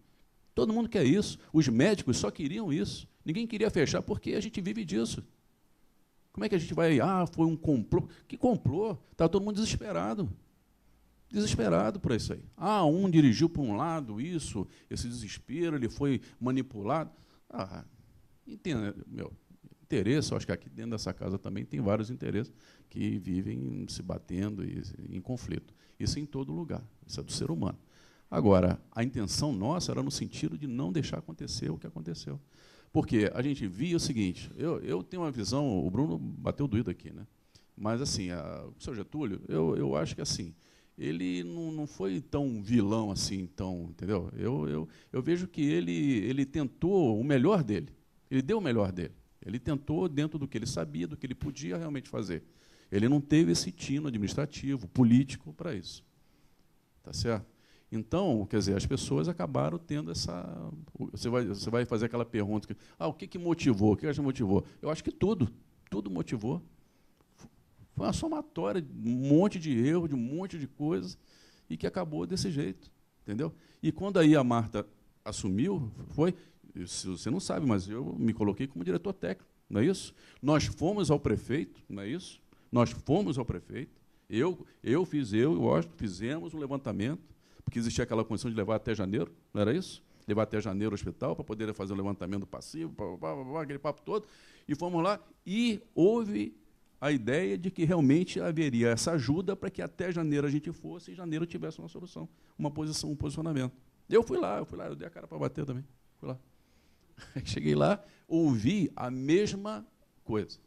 Todo mundo quer isso. Os médicos só queriam isso. Ninguém queria fechar porque a gente vive disso. Como é que a gente vai... foi um complô. Que complô? Está todo mundo desesperado. Desesperado por isso aí. Um dirigiu para um lado isso, esse desespero, ele foi manipulado. Entenda, meu interesse, eu acho que aqui dentro dessa casa também tem vários interesses que vivem se batendo e em conflito. Isso em todo lugar, isso é do ser humano. Agora, a intenção nossa era no sentido de não deixar acontecer o que aconteceu. Porque a gente via o seguinte, eu tenho uma visão, o Bruno bateu doído aqui, né? Mas, assim, o seu Getúlio, eu acho que, assim, ele não foi tão vilão assim, entendeu? Eu vejo que ele tentou o melhor dele, ele deu o melhor dele, ele tentou dentro do que ele sabia, do que ele podia realmente fazer. Ele não teve esse tino administrativo, político para isso. Tá certo? Então, quer dizer, as pessoas acabaram tendo essa... Você vai fazer aquela pergunta, o que motivou? O que acha que motivou? Eu acho que tudo motivou. Foi uma somatória de um monte de erros, de um monte de coisas, e que acabou desse jeito, entendeu? E quando aí a Marta assumiu, você não sabe, mas eu me coloquei como diretor técnico, não é isso? Nós fomos ao prefeito, não é isso? Nós fomos ao prefeito, eu e o Washington fizemos um levantamento, porque existia aquela condição de levar até janeiro, não era isso? Levar até janeiro o hospital para poder fazer um levantamento passivo, aquele papo todo, e fomos lá, e houve a ideia de que realmente haveria essa ajuda para que até janeiro a gente fosse e em janeiro tivesse uma solução, uma posição, um posicionamento. Eu fui lá, eu dei a cara para bater também, fui lá. Cheguei lá, ouvi a mesma coisa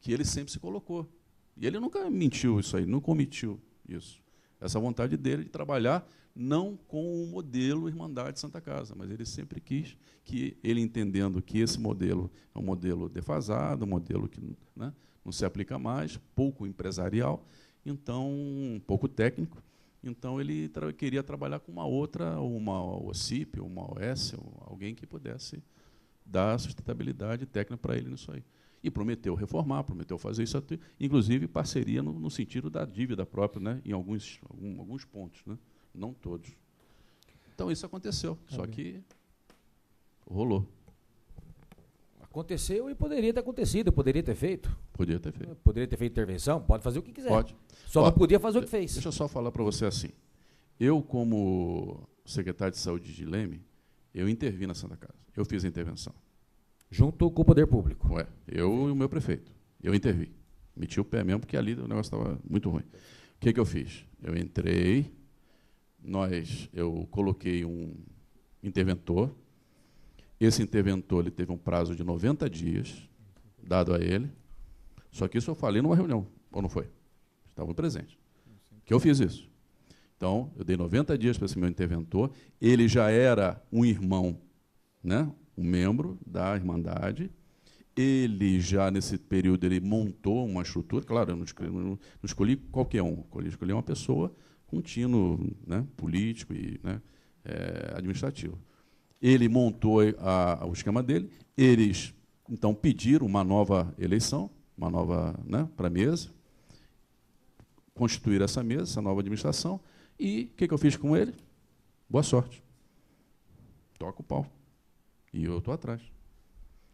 que ele sempre se colocou. E ele nunca mentiu isso aí, nunca omitiu isso. Essa vontade dele de trabalhar não com o modelo Irmandade Santa Casa, mas ele sempre quis que ele, entendendo que esse modelo é um modelo defasado, um modelo que, né, não se aplica mais, pouco empresarial, então pouco técnico, então ele queria trabalhar com uma outra, uma OCIP, uma OS, ou alguém que pudesse dar sustentabilidade técnica para ele nisso aí. E prometeu reformar, prometeu fazer isso, inclusive parceria no sentido da dívida própria, né, em alguns pontos, né, não todos. Então isso aconteceu, só que rolou. Aconteceu e poderia ter acontecido, poderia ter feito. Poderia ter feito. Poderia ter feito intervenção, pode fazer o que quiser. Pode. Só não podia fazer o que fez. Deixa eu só falar para você assim. Eu, como secretário de saúde de Leme, eu intervi na Santa Casa. Eu fiz a intervenção. Junto com o poder público. Ué, eu e o meu prefeito. Eu intervi. Meti o pé mesmo, porque ali o negócio estava muito ruim. O que eu fiz? Eu entrei, eu coloquei um interventor. Esse interventor ele teve um prazo de 90 dias, dado a ele. Só que isso eu falei numa reunião, ou não foi? Estavam presentes. Que eu fiz isso. Então, eu dei 90 dias para esse meu interventor. Ele já era um irmão, né, um membro da Irmandade. Ele já, nesse período, ele montou uma estrutura. Claro, eu não escolhi qualquer um. Escolhi uma pessoa com tino, né, político e, né, administrativo. Ele montou o esquema dele. Eles, então, pediram uma nova eleição, uma nova, né, para a mesa, constituir essa mesa, essa nova administração. E o que eu fiz com ele? Boa sorte. Toca o pau. E eu estou atrás.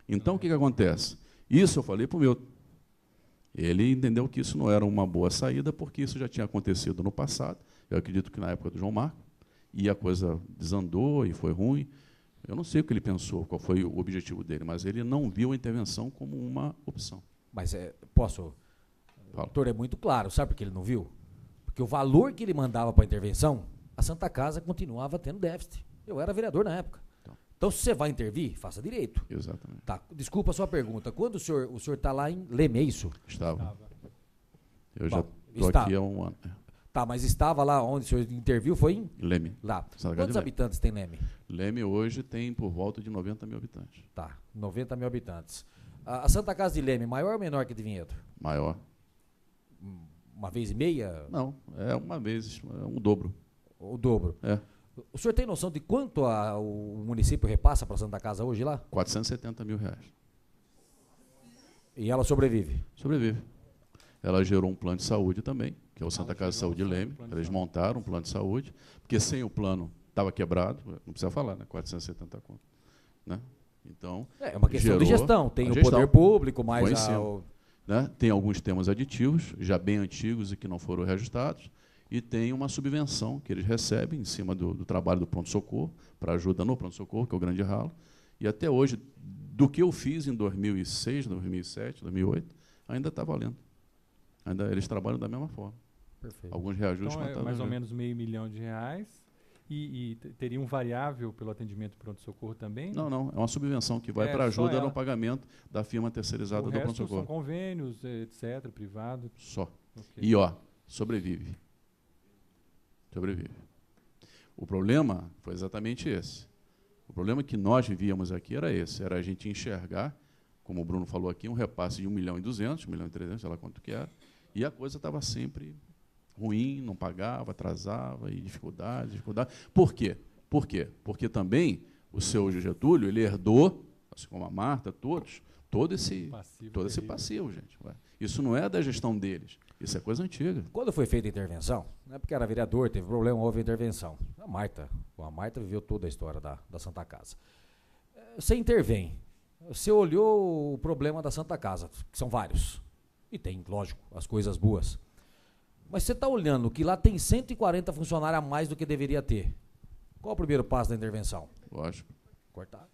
Então, o que acontece? Isso eu falei para o meu. Ele entendeu que isso não era uma boa saída, porque isso já tinha acontecido no passado. Eu acredito que na época do João Marco, e a coisa desandou e foi ruim. Eu não sei o que ele pensou, qual foi o objetivo dele, mas ele não viu a intervenção como uma opção. Mas posso... Fala. Doutor, é muito claro, sabe por que ele não viu? Porque o valor que ele mandava para a intervenção, a Santa Casa continuava tendo déficit. Eu era vereador na época. Então, se você vai intervir, faça direito. Exatamente. Tá, desculpa a sua pergunta. Quando o senhor está lá em Leme, é isso? Estava. Eu já Bom, estou aqui há um ano. Tá, mas estava lá onde o senhor interviu, foi em? Leme. Lá. Santa Casa Quantos de Leme. habitantes tem Leme? Leme hoje tem por volta de 90 mil habitantes. Tá, 90 mil habitantes. A Santa Casa de Leme, maior ou menor que a de Vinhedo? Maior. Uma vez e meia? Não, é uma vez, é um dobro. O dobro? É. O senhor tem noção de quanto o município repassa para a Santa Casa hoje lá? 470 mil reais. E ela sobrevive? Sobrevive. Ela gerou um plano de saúde também, que é o Santa Casa de Saúde de Leme. Eles montaram um plano de saúde, porque sem o plano estava quebrado, não precisa falar, né? 470 conto. Né? Então, é uma questão de gestão. Tem o gestão, poder público, mais né? Tem alguns temas aditivos, já bem antigos e que não foram reajustados, e tem uma subvenção que eles recebem em cima do trabalho do pronto-socorro, para ajuda no pronto-socorro, que é o grande ralo. E até hoje, do que eu fiz em 2006, 2007, 2008, ainda está valendo. Ainda eles trabalham da mesma forma. Perfeito. Alguns reajustes. Então, mais ou menos R$500 mil. E teria um variável pelo atendimento pronto-socorro também? Não, é uma subvenção que vai para ajuda no pagamento da firma terceirizada do pronto-socorro. São convênios, etc., privado. Só. Okay. E, sobrevive. O problema foi exatamente esse. O problema que nós vivíamos aqui era esse, era a gente enxergar, como o Bruno falou aqui, um repasse de 1.200.000, 1.300.000, sei lá quanto que era, e a coisa estava sempre ruim, não pagava, atrasava, e dificuldade. Por quê? Porque também o seu Getúlio, ele herdou, assim como a Marta, todo esse passivo, gente. Isso não é da gestão deles, isso é coisa antiga. Quando foi feita a intervenção, não é porque era vereador, teve problema, houve intervenção. A Marta viveu toda a história da Santa Casa. Você intervém, você olhou o problema da Santa Casa, que são vários, e tem, lógico, as coisas boas. Mas você está olhando que lá tem 140 funcionários a mais do que deveria ter. Qual o primeiro passo da intervenção? Lógico. Cortar.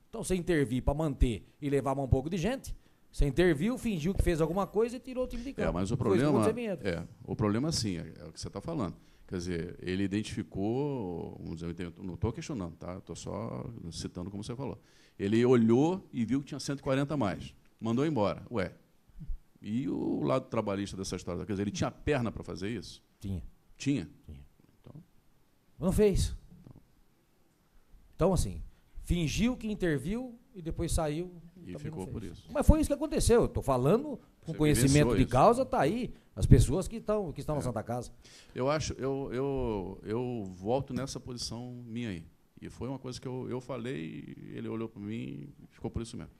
Então, você intervir para manter e levar um pouco de gente, você interviu, fingiu que fez alguma coisa e tirou o time de campo. Mas o problema sim, é o que você está falando. Quer dizer, ele identificou, vamos dizer, eu não estou questionando, tá? Estou só citando como você falou. Ele olhou e viu que tinha 140 a mais. Mandou embora. E o lado trabalhista dessa história? Quer dizer, ele tinha perna para fazer isso? Tinha? Então. Não fez. Então, assim, fingiu que interviu e depois saiu. E ficou por isso. Mas foi isso que aconteceu. Estou falando com conhecimento de causa, está aí. As pessoas que estão na Santa Casa. Eu volto nessa posição minha aí. E foi uma coisa que eu falei, ele olhou para mim e ficou por isso mesmo.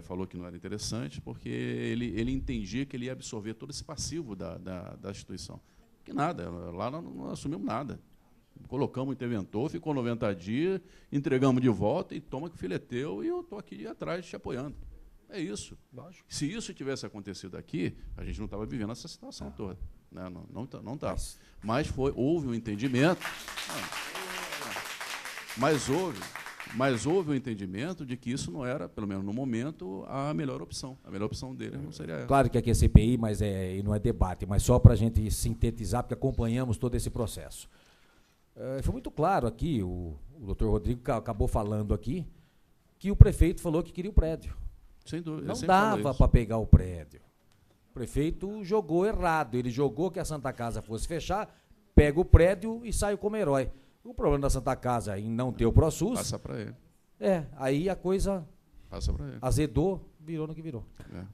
Falou que não era interessante, porque ele entendia que ele ia absorver todo esse passivo da instituição. Que nada, lá não assumimos nada. Colocamos o interventor, ficou 90 dias, entregamos de volta e toma que o filho é teu e eu estou aqui atrás te apoiando. É isso. Lógico. Se isso tivesse acontecido aqui, a gente não estava vivendo essa situação toda. Né? Não estava. Mas houve um entendimento. Mas houve um entendimento de que isso não era, pelo menos no momento, a melhor opção. A melhor opção dele não seria essa. Claro que aqui é CPI, mas e não é debate, mas só para a gente sintetizar, porque acompanhamos todo esse processo. Foi muito claro aqui, o doutor Rodrigo acabou falando aqui, que o prefeito falou que queria o prédio. Sem dúvida. Não dava para pegar o prédio. O prefeito jogou errado. Ele jogou que a Santa Casa fosse fechar, pega o prédio e sai como herói. O problema da Santa Casa em não ter o ProSUS... Passa para ele. Aí a coisa passa para ele. Azedou, virou no que virou.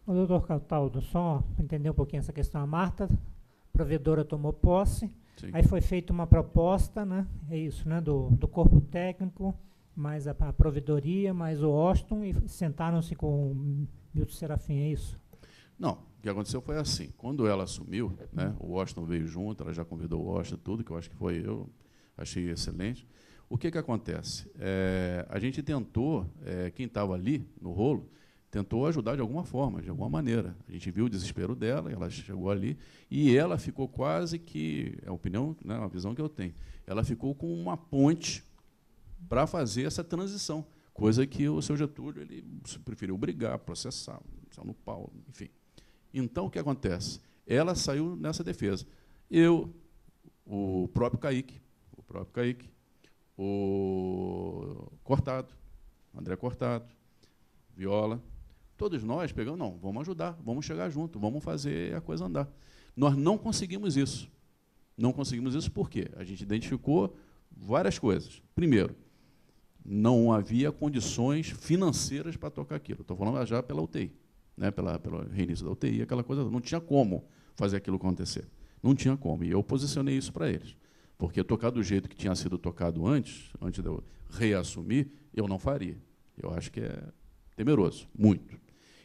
O doutor Cataldo, só para entender um pouquinho essa questão, a Marta, a provedora, tomou posse, sim. Aí foi feita uma proposta, né? É isso, né? Do corpo técnico, mais a provedoria, mais o Washington, e sentaram-se com o Milton Serafim, é isso? Não, o que aconteceu foi assim, quando ela assumiu, né, o Washington veio junto, ela já convidou o Washington, tudo, que eu acho que foi eu, achei excelente. O que acontece? A gente tentou, quem estava ali no rolo, tentou ajudar de alguma forma, de alguma maneira. A gente viu o desespero dela, ela chegou ali, e ela ficou quase que, é a opinião, né, uma visão que eu tenho, ela ficou com uma ponte para fazer essa transição, coisa que o seu Getúlio ele preferiu brigar, processar, saiu no pau, enfim. Então, o que acontece? Ela saiu nessa defesa. Eu, o próprio Kaique, o Cortado, André Cortado, Viola, todos nós pegamos, não, vamos ajudar, vamos chegar junto, vamos fazer a coisa andar. Nós não conseguimos isso. Não conseguimos isso por quê? A gente identificou várias coisas. Primeiro, não havia condições financeiras para tocar aquilo. Estou falando já pela UTI, né, pelo reinício da UTI, aquela coisa, não tinha como fazer aquilo acontecer. Não tinha como. E eu posicionei isso para eles. Porque tocar do jeito que tinha sido tocado antes de eu reassumir, eu não faria. Eu acho que é temeroso, muito.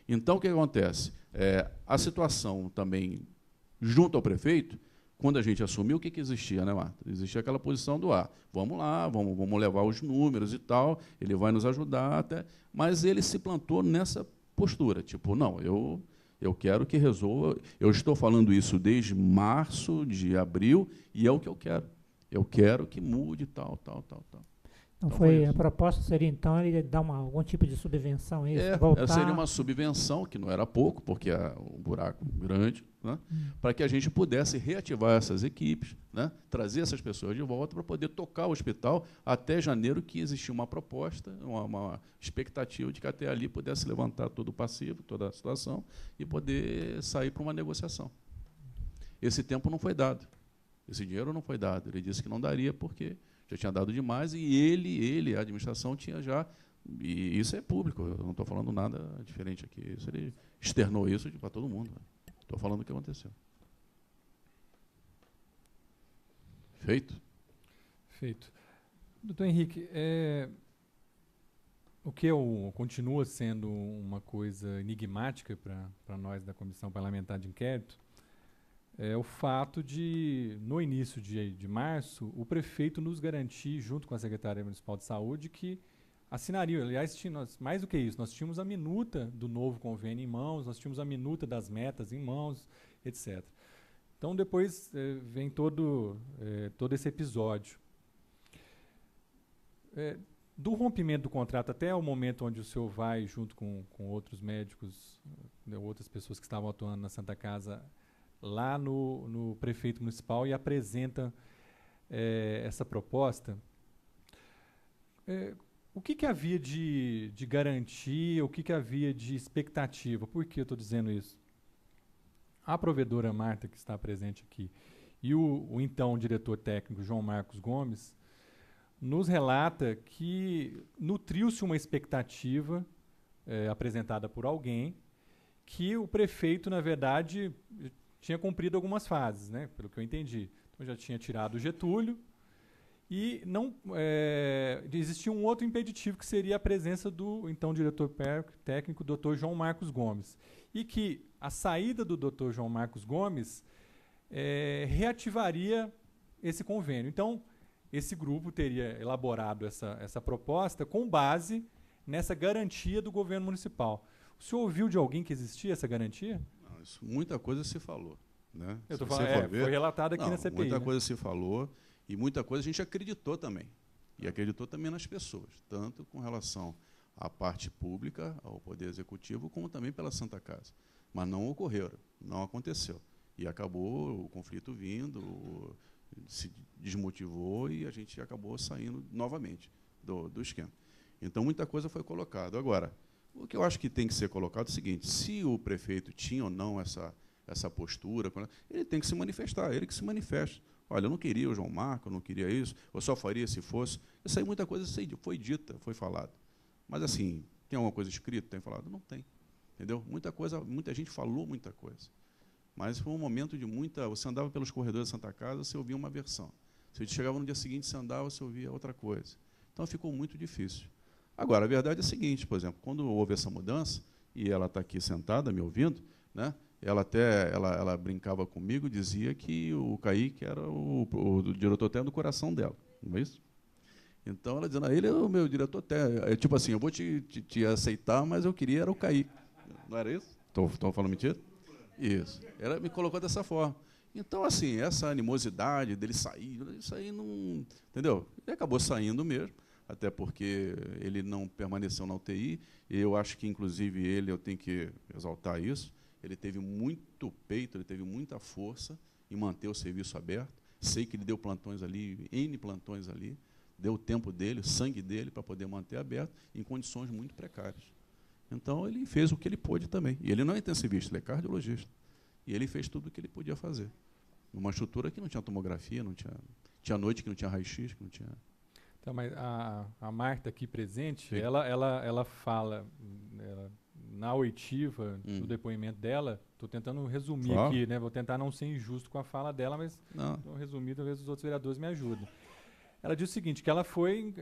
Então, o que acontece? A situação também, junto ao prefeito, quando a gente assumiu, o que existia, né, Marta? Existia aquela posição do vamos lá, vamos levar os números e tal, ele vai nos ajudar até, mas ele se plantou nessa postura, tipo, não, eu quero que resolva, eu estou falando isso desde março, de abril, e é o que eu quero. Eu quero que mude, tal. Então a proposta seria, então, ele dar algum tipo de subvenção, seria uma subvenção, que não era pouco, porque é um buraco grande, né, para que a gente pudesse reativar essas equipes, né, trazer essas pessoas de volta para poder tocar o hospital até janeiro, que existia uma proposta, uma expectativa de que até ali pudesse levantar todo o passivo, toda a situação, e poder sair para uma negociação. Esse tempo não foi dado, esse dinheiro não foi dado. Ele disse que não daria porque já tinha dado demais, e a administração, tinha já, e isso é público, eu não estou falando nada diferente aqui, ele externou isso para todo mundo. Estou falando o que aconteceu. Feito? Feito. Doutor Henrique, o que continua sendo uma coisa enigmática para nós da Comissão Parlamentar de Inquérito é o fato de, no início de março, o prefeito nos garantir, junto com a Secretaria Municipal de Saúde, que assinariam. Aliás, mais do que isso, nós tínhamos a minuta do novo convênio em mãos, nós tínhamos a minuta das metas em mãos, etc. Então, depois vem todo esse episódio. Do rompimento do contrato até o momento onde o senhor vai, junto com outros médicos, outras pessoas que estavam atuando na Santa Casa, lá no prefeito municipal, e apresenta essa proposta, o que havia de garantia, o que havia de expectativa? Por que eu estou dizendo isso? A provedora Marta, que está presente aqui, e o então diretor técnico, João Marcos Gomes, nos relata que nutriu-se uma expectativa apresentada por alguém, que o prefeito, na verdade, tinha cumprido algumas fases, né, pelo que eu entendi. Então, já tinha tirado o Getúlio, e não existia um outro impeditivo, que seria a presença do então diretor técnico, Dr. João Marcos Gomes, e que a saída do Dr. João Marcos Gomes reativaria esse convênio. Então, esse grupo teria elaborado essa proposta com base nessa garantia do governo municipal. O senhor ouviu de alguém que existia essa garantia? Não, muita coisa se falou, né? Eu tô falando, foi relatado aqui na CPI. Muita coisa se falou, e muita coisa a gente acreditou também. E acreditou também nas pessoas, tanto com relação à parte pública, ao Poder Executivo, como também pela Santa Casa. Mas não ocorreram, não aconteceu. E acabou o conflito vindo, se desmotivou, e a gente acabou saindo novamente do esquema. Então, muita coisa foi colocada. Agora, o que eu acho que tem que ser colocado é o seguinte: se o prefeito tinha ou não essa postura, ele tem que se manifestar, ele que se manifesta. Olha, eu não queria o João Marco, eu não queria isso, eu só faria se fosse. Isso aí, muita coisa foi dita, foi falada. Mas, assim, tem alguma coisa escrita? Tem falado? Não tem. Entendeu? Muita gente falou muita coisa. Mas foi um momento de muita... Você andava pelos corredores da Santa Casa, você ouvia uma versão. Você chegava no dia seguinte, você andava, você ouvia outra coisa. Então, ficou muito difícil. Agora, a verdade é a seguinte, por exemplo, quando houve essa mudança, e ela está aqui sentada, me ouvindo, né, ela brincava comigo, dizia que o Kaique era o diretor técnico do coração dela, não é isso? Então, ela dizendo, ele é o meu diretor técnico. Tipo assim, eu vou te aceitar, mas eu queria era o Kaique. Não era isso? Estou falando mentira? Isso. Ela me colocou dessa forma. Então, assim, essa animosidade dele sair, isso aí não... Entendeu? Ele acabou saindo mesmo, até porque ele não permaneceu na UTI. E eu acho que, inclusive, eu tenho que exaltar isso, ele teve muito peito, ele teve muita força em manter o serviço aberto. Sei que ele deu plantões ali, N plantões ali, deu o tempo dele, o sangue dele, para poder manter aberto, em condições muito precárias. Então, ele fez o que ele pôde também. E ele não é intensivista, ele é cardiologista. E ele fez tudo o que ele podia fazer. Numa estrutura que não tinha tomografia, não tinha noite que não tinha raio-x, que não tinha... Então, mas a Marta aqui presente, ela fala, na oitiva do depoimento dela, estou tentando resumir aqui, né? Vou tentar não ser injusto com a fala dela, mas estou resumindo, talvez os outros vereadores me ajudem. Ela diz o seguinte, que ela foi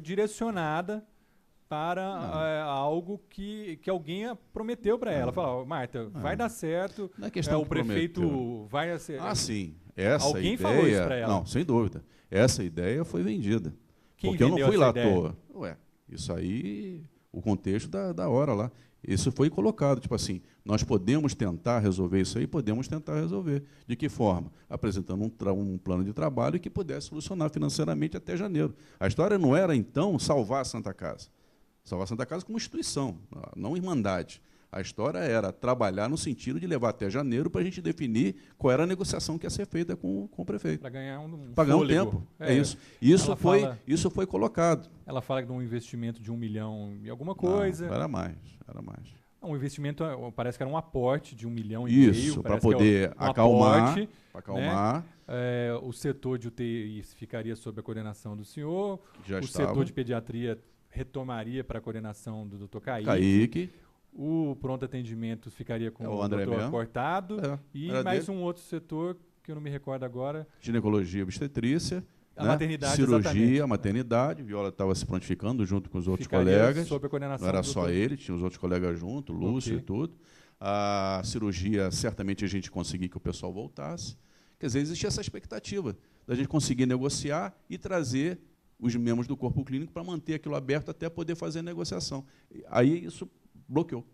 direcionada para algo que alguém prometeu para ela. Falou, Marta, vai dar certo, não é questão o prefeito prometeu. vai ser... sim. Alguém falou isso para ela? Não, sem dúvida. Essa ideia foi vendida. Quem porque eu não fui lá à ideia? toa. Isso aí o contexto da hora lá. Isso foi colocado, tipo assim, nós podemos tentar resolver isso aí? Podemos tentar resolver. De que forma? Apresentando um plano de trabalho que pudesse solucionar financeiramente até janeiro. A história não era, então, salvar a Santa Casa. Salvar a Santa Casa como instituição, não irmandade. A história era trabalhar no sentido de levar até janeiro para a gente definir qual era a negociação que ia ser feita com o prefeito. Para ganhar um tempo. É isso. Isso foi colocado. Ela fala de um investimento de 1 milhão e alguma coisa. Não, era mais. Um investimento, parece que era um aporte de 1 milhão e meio. Isso, para poder acalmar. Né? O setor de UTI ficaria sob a coordenação do senhor. Setor de pediatria retomaria para a coordenação do Dr. Kaique. O pronto atendimento ficaria com o Dr. Cortado. E mais um outro setor que eu não me recordo agora. Ginecologia, obstetrícia. A maternidade, cirurgia, exatamente. A maternidade. Viola estava se prontificando junto com os outros ficaria colegas. Sob a coordenação não era só ele, tinha os outros colegas junto, Lúcio e tudo. A cirurgia, certamente a gente conseguir que o pessoal voltasse. Quer dizer, existia essa expectativa da gente conseguir negociar e trazer os membros do corpo clínico para manter aquilo aberto até poder fazer a negociação. Aí isso bloqueou,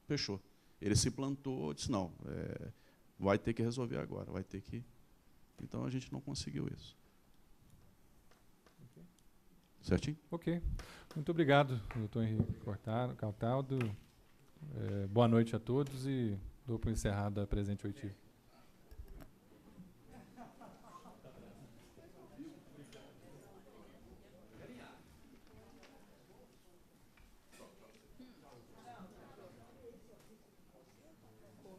fechou. Ele se plantou, disse, não, vai ter que resolver agora, vai ter que... Então, a gente não conseguiu isso. Okay. Certinho? Ok. Muito obrigado, doutor Henrique Cortado. Boa noite a todos e dou por encerrada a presente oitiva.